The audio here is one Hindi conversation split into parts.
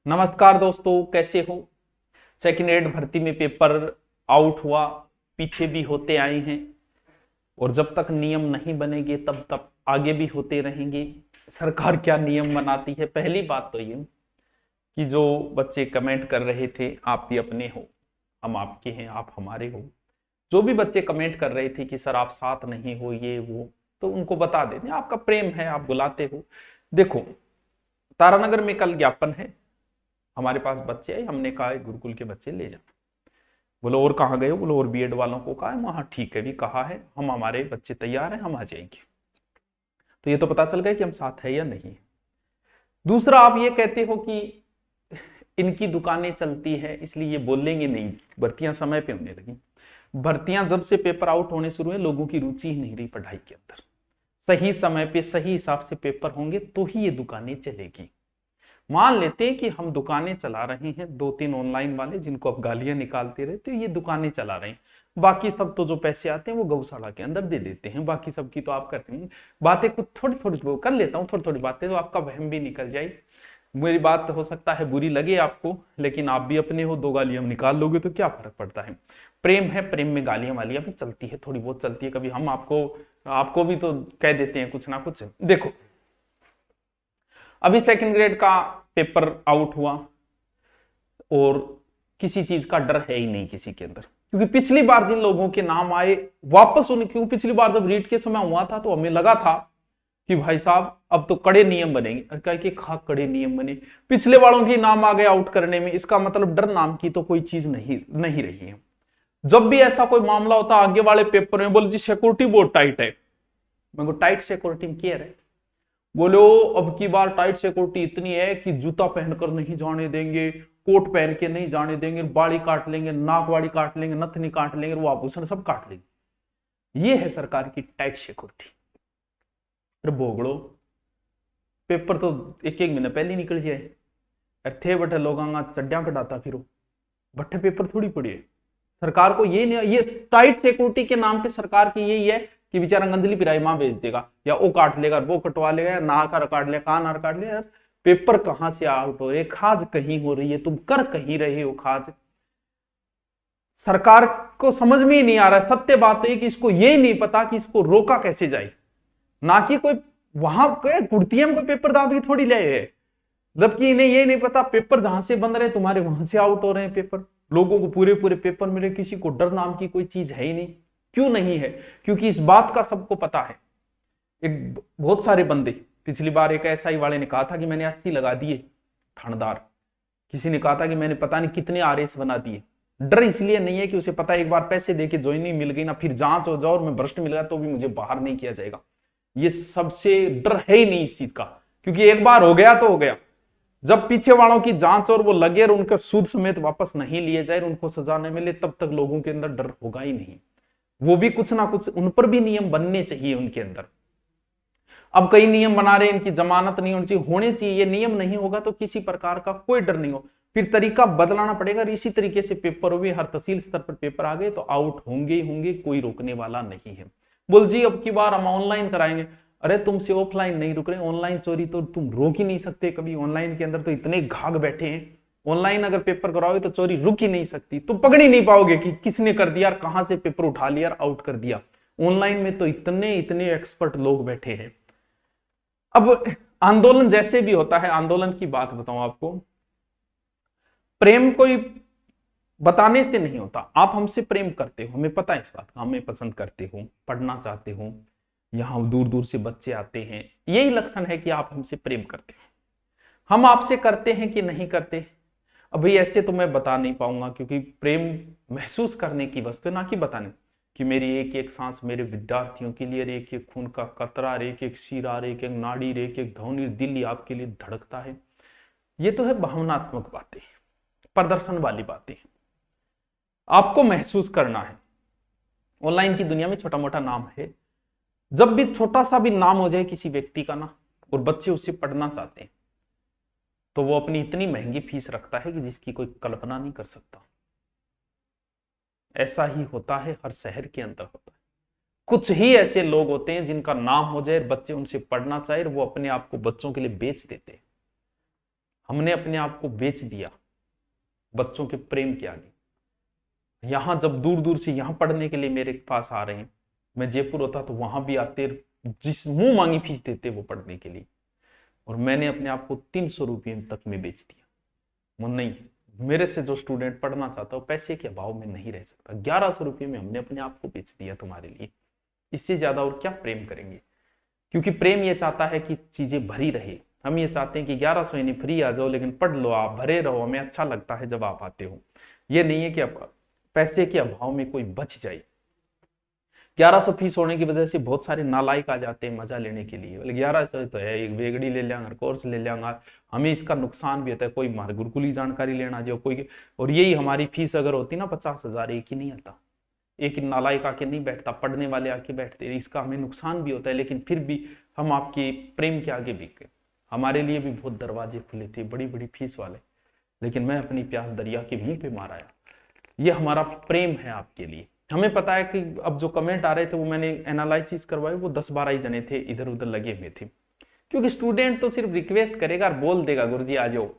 नमस्कार दोस्तों, कैसे हो। सेकेंड एड भर्ती में पेपर आउट हुआ, पीछे भी होते आए हैं और जब तक नियम नहीं बनेंगे तब तक आगे भी होते रहेंगे। सरकार क्या नियम बनाती है। पहली बात तो ये कि जो बच्चे कमेंट कर रहे थे, आप भी अपने हो, हम आपके हैं, आप हमारे हो। जो भी बच्चे कमेंट कर रहे थे कि सर आप साथ नहीं हो, ये वो, तो उनको बता देते आपका प्रेम है, आप बुलाते हो। देखो, तारानगर में कल ज्ञापन है, हमारे पास बच्चे आए, हमने कहा गुरुकुल के बच्चे ले जाओ। बोलो और कहाँ गए हो, बोलो और बीएड वालों को कहा है, वहां ठीक है भी कहा है, हम हमारे बच्चे तैयार हैं, हम आ जाएंगे। तो ये तो पता चल गया कि हम साथ है या नहीं। दूसरा, आप ये कहते हो कि इनकी दुकानें चलती है इसलिए ये बोलेंगे नहीं, भर्तियां समय पे होने लगी। भर्तियां जब से पेपर आउट होने शुरू हुए, लोगों की रुचि ही नहीं रही पढ़ाई के अंदर। सही समय पे सही हिसाब से पेपर होंगे तो ही ये दुकानें चलेगी। मान लेते हैं कि हम दुकानें चला रहे हैं, दो तीन ऑनलाइन वाले जिनको आप गालियां निकालते रहते हो, ये दुकानें चला रहे हैं। बाकी सब तो जो पैसे आते हैं वो गौशाला के अंदर दे देते हैं। बाकी सब की तो आप करते हैं बातें, कुछ थोड़ी थोड़ी वो कर लेता हूँ, थोड़ी थोड़ी बातें, तो आपका वहम भी निकल जाए। मेरी बात हो सकता है बुरी लगे आपको, लेकिन आप भी अपने हो, दो गालियां निकाल लोगे तो क्या फर्क पड़ता है। प्रेम है, प्रेम में गालियां वालियां भी चलती है, थोड़ी बहुत चलती है। कभी हम आपको आपको भी तो कह देते हैं कुछ ना कुछ। देखो, अभी सेकंड ग्रेड का पेपर आउट हुआ और किसी चीज का डर है ही नहीं किसी के अंदर, क्योंकि पिछली बार जिन लोगों के नाम आए वापस उन्हें, क्यों पिछली बार जब रीट के समय हुआ था तो हमें लगा था कि भाई साहब अब तो कड़े नियम बनेंगे। क्या कि खा कड़े नियम बने, पिछले वालों के नाम आ गए आउट करने में, इसका मतलब डर नाम की तो कोई चीज नहीं नहीं रही है। जब भी ऐसा कोई मामला होता आगे वाले पेपर में, बोले जी सिक्योरिटी बहुत टाइट है। मैं को टाइट सिक्योरिटी में क्या है, बोलो अब की बार टाइट सिक्योरिटी इतनी है कि जूता पहनकर नहीं जाने देंगे, कोट पहन के नहीं जाने देंगे, बाड़ी काट लेंगे, नाक वाड़ी काट लेंगे, नथनी काट लेंगे, वो आभूषण सब काट लेंगे। ये है सरकार की टाइट सिक्योरिटी। फिर भोगड़ो, पेपर तो एक एक महीने पहले निकल जाए। अरे थे बटे लोग चड्डियां कटाता फिर बट्टे पेपर थोड़ी पड़ी है। सरकार को ये नहीं, ये टाइट सिक्योरिटी के नाम पे सरकार की यही है कि बेचारा गंजली पिराई मां बेच देगा, या वो काट लेगा, वो कटवा लेगा, या ना कर काट लेगा, कान काट लेगा। यार पेपर कहां से आउट हो रहे, खाज कहीं हो रही है, तुम कर कहीं रहे हो खाज। सरकार को समझ में ही नहीं आ रहा है। सत्य बात है कि इसको ये नहीं पता कि इसको रोका कैसे जाए। ना कि कोई वहां कुर्तियां में कोई पेपर दाब की थोड़ी ले है, जबकि इन्हें ये नहीं पता पेपर जहां से बन रहे हैं तुम्हारे वहां से आउट हो रहे हैं पेपर। लोगों को पूरे पूरे पेपर मिले, किसी को डर नाम की कोई चीज है ही नहीं। क्यों नहीं है? क्योंकि इस बात का सबको पता है। एक बहुत सारे बंदे, पिछली बार एक एसआई वाले ने कहा था कि मैंने 80 लगा दिए थानेदार, किसी ने कहा था कि मैंने पता नहीं कितने आरएस बना दिए। डर इसलिए नहीं है कि उसे पता है एक बार पैसे देके ज्वाइनिंग मिल गई ना, फिर जांच हो जाओ और मैं भ्रष्ट मिल गया तो भी मुझे बाहर नहीं किया जाएगा। ये सबसे डर है ही नहीं इस चीज का, क्योंकि एक बार हो गया तो हो गया। जब पीछे वालों की जांच और वो लगे और उनका सूद समेत वापस नहीं लिए जाए, उनको सजा नहीं मिले, तब तक लोगों के अंदर डर होगा ही नहीं। वो भी कुछ ना कुछ, उन पर भी नियम बनने चाहिए उनके अंदर। अब कई नियम बना रहे हैं, इनकी जमानत नहीं होनी चाहिए, होने चाहिए। ये नियम नहीं होगा तो किसी प्रकार का कोई डर नहीं हो, फिर तरीका बदलाना पड़ेगा। इसी तरीके से पेपर हुए, हर तहसील स्तर पर पेपर आ गए तो आउट होंगे ही होंगे, कोई रोकने वाला नहीं है। बोल जी अब की बार हम ऑनलाइन कराएंगे। अरे तुमसे ऑफलाइन नहीं रुक रहे, ऑनलाइन चोरी तो तुम रोक ही नहीं सकते कभी। ऑनलाइन के अंदर तो इतने घाघ बैठे हैं, ऑनलाइन अगर पेपर कराओगे तो चोरी रुक ही नहीं सकती, तुम पकड़ ही नहीं पाओगे कि किसने कर दिया, कहां से पेपर उठा लिया, आउट कर दिया। ऑनलाइन में तो इतने इतने एक्सपर्ट लोग बैठे हैं। अब आंदोलन जैसे भी होता है, आंदोलन की बात बताऊं आपको, प्रेम कोई बताने से नहीं होता। आप हमसे प्रेम करते हो, हमें पता है इस बात का, हमें पसंद करते हो, पढ़ना चाहते हो, यहां दूर दूर से बच्चे आते हैं, यही लक्षण है कि आप हमसे प्रेम करते हो। हम आपसे करते हैं कि नहीं करते, अभी ऐसे तो मैं बता नहीं पाऊंगा, क्योंकि प्रेम महसूस करने की वस्तु, ना कि बताने कि मेरी एक एक सांस मेरे विद्यार्थियों के लिए, एक एक खून का कतरा, एक एक शीरा, एक एक नाड़ी, एक एक धौनी, दिल ही आपके लिए धड़कता है। ये तो है भावनात्मक बातें, प्रदर्शन वाली बातें, आपको महसूस करना है। ऑनलाइन की दुनिया में छोटा मोटा नाम है, जब भी छोटा सा भी नाम हो जाए किसी व्यक्ति का ना, और बच्चे उससे पढ़ना चाहते हैं, तो वो अपनी इतनी महंगी फीस रखता है कि जिसकी कोई कल्पना नहीं कर सकता। ऐसा ही होता है, हर शहर के अंदर होता है। कुछ ही ऐसे लोग होते हैं जिनका नाम हो जाए, बच्चे उनसे पढ़ना चाहे, वो अपने आप को बच्चों के लिए बेच देते हैं। हमने अपने आप को बेच दिया बच्चों के प्रेम के आगे। यहां जब दूर दूर से यहां पढ़ने के लिए मेरे पास आ रहे हैं, मैं जयपुर होता तो वहां भी आते, जिस मुंह मांगी फीस देते वो पढ़ने के लिए, और मैंने अपने आप को 300 रुपये तक में बेच दिया। वो नहीं, मेरे से जो स्टूडेंट पढ़ना चाहता है पैसे के अभाव में नहीं रह सकता। 1100 रुपये में हमने अपने आप को बेच दिया तुम्हारे लिए, इससे ज्यादा और क्या प्रेम करेंगे? क्योंकि प्रेम ये चाहता है कि चीजें भरी रहे। हम ये चाहते हैं कि 1100 यानी फ्री आ जाओ, लेकिन पढ़ लो, आप भरे रहो, हमें अच्छा लगता है जब आप आते हो। ये नहीं है कि अब पैसे के अभाव में कोई बच जाए। 1100 फीस होने की वजह से बहुत सारे नालायक आ जाते हैं मजा लेने के लिए, 1100 तो है, एक वेगड़ी ले लेंगे, कोर्स ले लेंगे, हमें इसका नुकसान भी होता है। कोई हमारे गुरुकुल की जानकारी लेना जो कोई, और यही हमारी फीस अगर होती ना 50,000, एक ही नहीं आता, एक ही नालायक आके नहीं बैठता, पढ़ने वाले आके बैठते, इसका हमें नुकसान भी होता है। लेकिन फिर भी हम आपके प्रेम के आगे बिक गए। हमारे लिए भी बहुत दरवाजे खुले थे, बड़ी बड़ी फीस वाले, लेकिन मैं अपनी प्यास दरिया के मुंह पे मार आया। ये हमारा प्रेम है आपके लिए। हमें पता है कि अब जो कमेंट आ रहे थे वो मैंने एनालिसिस करवाए, वो 10-12 ही जने थे इधर उधर लगे हुए थे। क्योंकि स्टूडेंट तो सिर्फ रिक्वेस्ट करेगा और बोल देगा गुरुजी आ जाओ,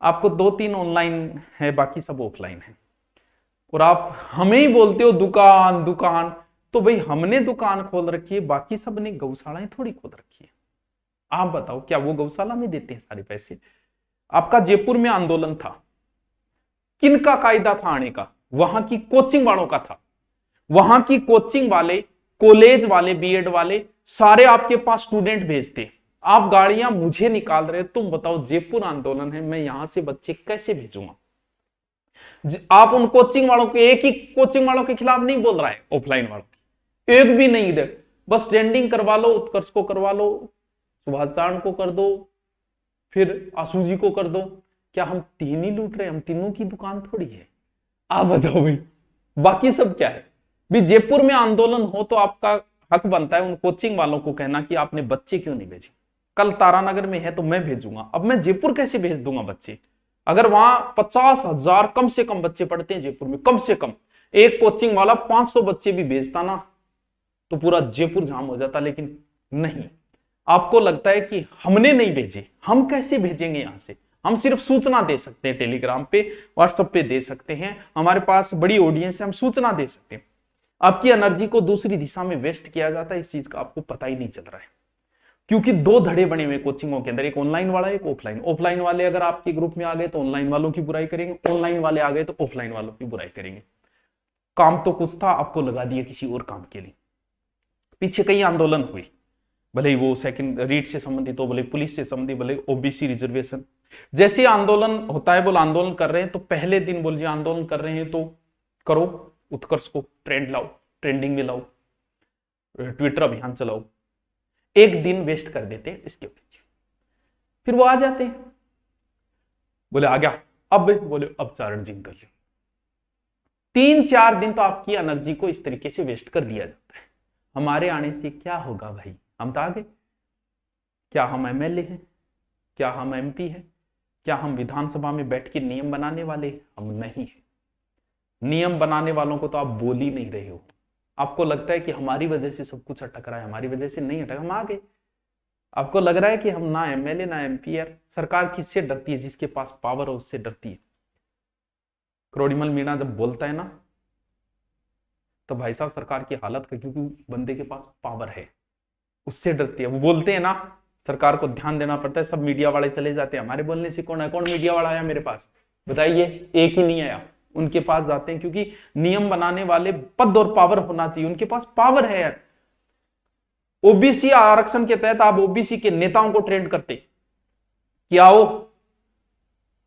आपको 2-3 ऑनलाइन है, बाकी सब ऑफलाइन है, और आप हमें ही बोलते हो दुकान दुकान। तो भाई हमने दुकान खोल रखी है, बाकी सब ने गौशालाएं थोड़ी खोल रखी है। आप बताओ क्या वो गौशाला में देते हैं सारे पैसे? आपका जयपुर में आंदोलन था, किनका कायदा था आने का? वहां की कोचिंग वालों का था। वहां की कोचिंग वाले, कॉलेज वाले, बीएड वाले सारे आपके पास स्टूडेंट भेजते। आप गाड़ियां मुझे निकाल रहे, तुम बताओ जयपुर आंदोलन है, मैं यहां से बच्चे कैसे भेजूंगा? आप उन कोचिंग वालों के, एक ही कोचिंग वालों के खिलाफ नहीं बोल रहा है, ऑफलाइन वालों के एक भी नहीं इधर, बस ट्रेंडिंग करवा लो, उत्कर्ष को करवा लो, सुभाष चारण को कर दो, फिर आशु जी को कर दो। क्या हम तीन ही लूट रहे? हम तीनों की दुकान थोड़ी है। आप बताओ भाई, बाकी सब क्या है? भी जयपुर में आंदोलन हो तो आपका हक बनता है उन कोचिंग वालों को कहना कि आपने बच्चे क्यों नहीं भेजे। कल तारानगर में है तो मैं भेजूंगा, अब मैं जयपुर कैसे भेज दूंगा बच्चे? अगर वहां 50,000 कम से कम बच्चे पढ़ते हैं जयपुर में, कम से कम एक कोचिंग वाला 500 बच्चे भी भेजता ना तो पूरा जयपुर जाम हो जाता। लेकिन नहीं, आपको लगता है कि हमने नहीं भेजे, हम कैसे भेजेंगे यहां से? हम सिर्फ सूचना दे सकते हैं, टेलीग्राम पे, व्हाट्सएप पे दे सकते हैं, हमारे पास बड़ी ऑडियंस है, हम सूचना दे सकते हैं। आपकी एनर्जी को दूसरी दिशा में वेस्ट किया जाता है, इस चीज का आपको पता ही नहीं चल रहा है। क्योंकि दो धड़े बने हुए कोचिंगों के अंदर, एक ऑनलाइन वाला, एक ऑफलाइन। ऑफलाइन वाले अगर आपके ग्रुप में आ गए तो ऑनलाइन वालों की बुराई करेंगे, ऑनलाइन वाले आ गए तो ऑफलाइन वालों की बुराई करेंगे। काम तो कुछ था, आपको लगा दिया किसी और काम के लिए। पीछे कई आंदोलन हुए, भले ही वो सेकंड रीट से संबंधित हो, भले पुलिस से संबंधित, भले ओबीसी रिजर्वेशन। जैसे आंदोलन होता है, बोल आंदोलन कर रहे हैं तो पहले दिन बोल जी आंदोलन कर रहे हैं तो करो, उत्कर्ष को ट्रेंड लाओ, ट्रेंडिंग में लाओ, ट्विटर अभियान चलाओ। एक दिन वेस्ट कर देते हैं इसके पीछे, फिर वो आ जाते हैं, बोले आ गया, अब बोले अब चार्जिंग कर लो। 3-4 दिन तो आपकी एनर्जी को इस तरीके से वेस्ट कर दिया जाता है। हमारे आने से क्या होगा भाई? हम तो आगे, क्या हम एमएलए हैं? क्या हम एमपी हैं? क्या हम विधानसभा में बैठ के नियम बनाने वाले? हम नहीं है। नियम बनाने वालों को तो आप बोल ही नहीं रहे हो। आपको लगता है कि हमारी वजह से सब कुछ अटक रहा है, हमारी वजह से नहीं अटक, हम आगे। आपको लग रहा है कि हम ना एमएलए ना एमपी। यार सरकार किससे डरती है? जिसके पास पावर है उससे डरती है। करोड़ीमल मीणा जब बोलता है ना तो भाई साहब सरकार की हालत है, क्योंकि बंदे के पास पावर है, उससे डरती है। वो बोलते हैं ना सरकार को ध्यान देना पड़ता है, सब मीडिया वाले चले जाते हैं, हमारे बोलने से कौन है? कौन मीडिया वाला आया मेरे पास? बताइए, एक ही नहीं आया। उनके पास जाते हैं, क्योंकि नियम बनाने वाले पद और पावर होना चाहिए, उनके पास पावर है यार। ओबीसी आरक्षण के तहत आप ओबीसी के नेताओं को ट्रेंड करते कि आओ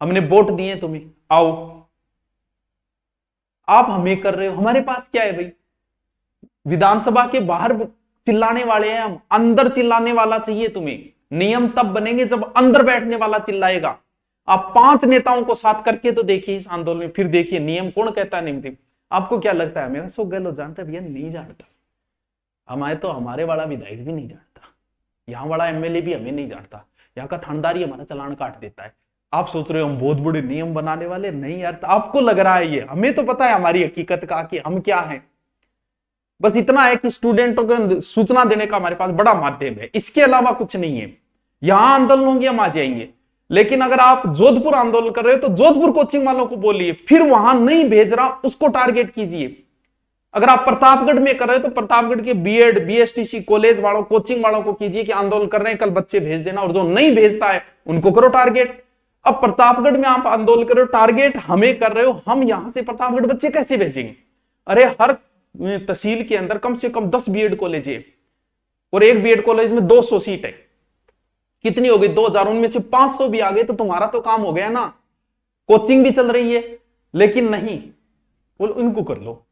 हमने वोट दिए तुम्हें, आओ। आप हमें कर रहे हो, हमारे पास क्या है भाई? विधानसभा के बाहर चिल्लाने वाले हैं हम, अंदर चिल्लाने वाला चाहिए तुम्हें। नियम तब बनेंगे जब अंदर बैठने वाला चिल्लाएगा। आप 5 नेताओं को साथ करके तो देखिए इस आंदोलन में, फिर देखिए नियम कौन कहता है नहीं। आपको क्या लगता है? मेरा सो गहलोत जानता है? भैया नहीं जानता। हमारे तो हमारे वाला विधायक भी नहीं जानता, यहाँ वाला एमएलए भी हमें नहीं जानता, यहाँ का थानेदार हमारा चालान काट देता है। आप सोच रहे हो हम बहुत बड़े नियम बनाने वाले? नहीं यार, तो आपको लग रहा है ये, हमें तो पता है हमारी हकीकत का कि हम क्या है। बस इतना है कि स्टूडेंटों को सूचना देने का हमारे पास बड़ा माध्यम है, इसके अलावा कुछ नहीं है। यहां आंदोलन होंगे हम आ जाएंगे, लेकिन अगर आप जोधपुर आंदोलन कर रहे हो तो जोधपुर कोचिंग वालों को बोलिए, फिर वहां नहीं भेज रहा उसको टारगेट कीजिए। अगर आप प्रतापगढ़ में कर रहे हो तो प्रतापगढ़ के बीएड बीएसटीसी कॉलेज वालों कोचिंग वालों को कीजिए कि आंदोलन कर रहे हैं कल बच्चे भेज देना, और जो नहीं भेजता है उनको करो टारगेट। अब प्रतापगढ़ में आप आंदोलन करो, टारगेट हमें कर रहे हो, हम यहां से प्रतापगढ़ बच्चे कैसे भेजेंगे? अरे हर तहसील के अंदर कम से कम 10 बीएड कॉलेज है और एक बीएड कॉलेज में 200 सीट है, कितनी हो गई 2000, उनमें से 500 भी आ गए तो तुम्हारा तो काम हो गया ना। कोचिंग भी चल रही है, लेकिन नहीं, बोलो इनको कर लो,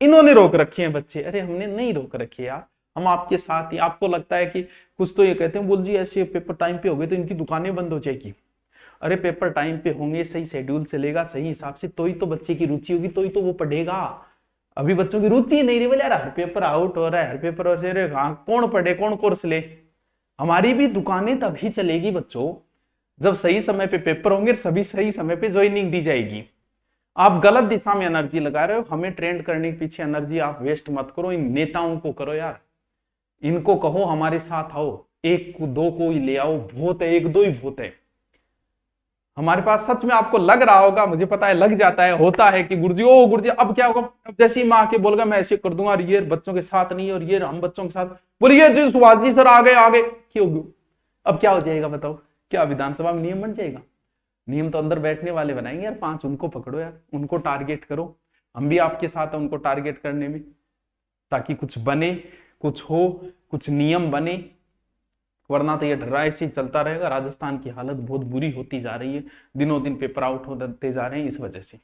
इन्होंने रोक रखे हैं बच्चे। अरे हमने नहीं रोक रखे यार, हम आपके साथ ही। आपको लगता है कि कुछ तो ये कहते हैं बोल जी ऐसे पेपर टाइम पे हो गए तो इनकी दुकानें बंद हो जाएगी। अरे पेपर टाइम पे होंगे, सही शेड्यूल चलेगा, सही हिसाब से, तो ही तो बच्चे की रुचि होगी, तो ही तो वो पढ़ेगा। अभी बच्चों की रुचि नहीं रही, बोले यार हर पेपर आउट हो रहा है, हर पेपर हो रहा है, कौन पढ़े, कौन कोर्स ले। हमारी भी दुकानें तभी चलेगी बच्चों जब सही समय पे पेपर होंगे, सभी सही समय पे ज्वाइनिंग दी जाएगी। आप गलत दिशा में एनर्जी लगा रहे हो, हमें ट्रेंड करने के पीछे एनर्जी आप वेस्ट मत करो, इन नेताओं को करो यार। इनको कहो हमारे साथ आओ, एक को दो को ही ले आओ, बहुत है, एक दो ही बहुत है। हमारे पास सच में आपको लग रहा होगा, मुझे पता है लग जाता है, होता है कि गुरुजी ओ गुरुजी अब क्या होगा, अब जैसे ही माँ आके बोलेगा मैं ऐसे कर दूंगा, और ये बच्चों के साथ नहीं, और ये हम बच्चों के साथ, बोलिए जी सुभाष जी सर आगे आगे, क्यों अब क्या हो जाएगा बताओ? क्या विधानसभा में नियम बन जाएगा? नियम तो अंदर बैठने वाले बनाएंगे यार, 5 उनको पकड़ो यार, उनको टारगेट करो। हम भी आपके साथ हैं उनको टारगेट करने में, ताकि कुछ बने, कुछ हो, कुछ नियम बने, वरना तो ये ढर्रा ऐसे ही चलता रहेगा। राजस्थान की हालत बहुत बुरी होती जा रही है, दिनों दिन पेपर आउट होते जा रहे हैं इस वजह से।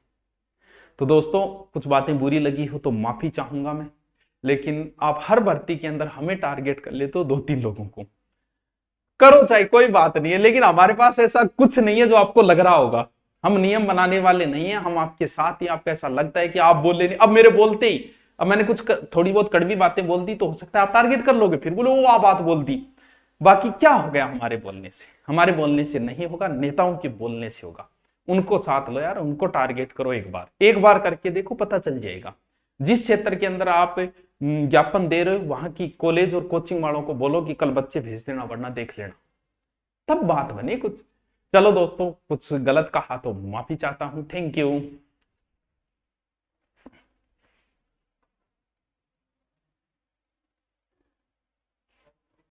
तो दोस्तों कुछ बातें बुरी लगी हो तो माफी चाहूंगा मैं, लेकिन आप हर भर्ती के अंदर हमें टारगेट कर ले तो 2-3 लोगों को करो, चाहे कोई बात नहीं है, लेकिन हमारे पास ऐसा कुछ नहीं है जो आपको लग रहा होगा। हम नियम बनाने वाले नहीं है, हम आपके साथ ही। आपको ऐसा लगता है कि आप बोल ले, अब मेरे बोलते ही, अब मैंने कुछ थोड़ी बहुत कड़वी बातें बोल दी तो हो सकता है आप टारगेट कर लोगे, फिर बोलो वो आ बात बोल दी। बाकी क्या हो गया हमारे बोलने से? हमारे बोलने से नहीं होगा, नेताओं के बोलने से होगा। उनको साथ लो यार, उनको टारगेट करो, एक बार करके देखो, पता चल जाएगा। जिस क्षेत्र के अंदर आप ज्ञापन दे रहे हो वहां की कॉलेज और कोचिंग वालों को बोलो कि कल बच्चे भेज देना, वरना देख लेना, तब बात बने कुछ। चलो दोस्तों, कुछ गलत कहा तो माफी चाहता हूं। Thank you.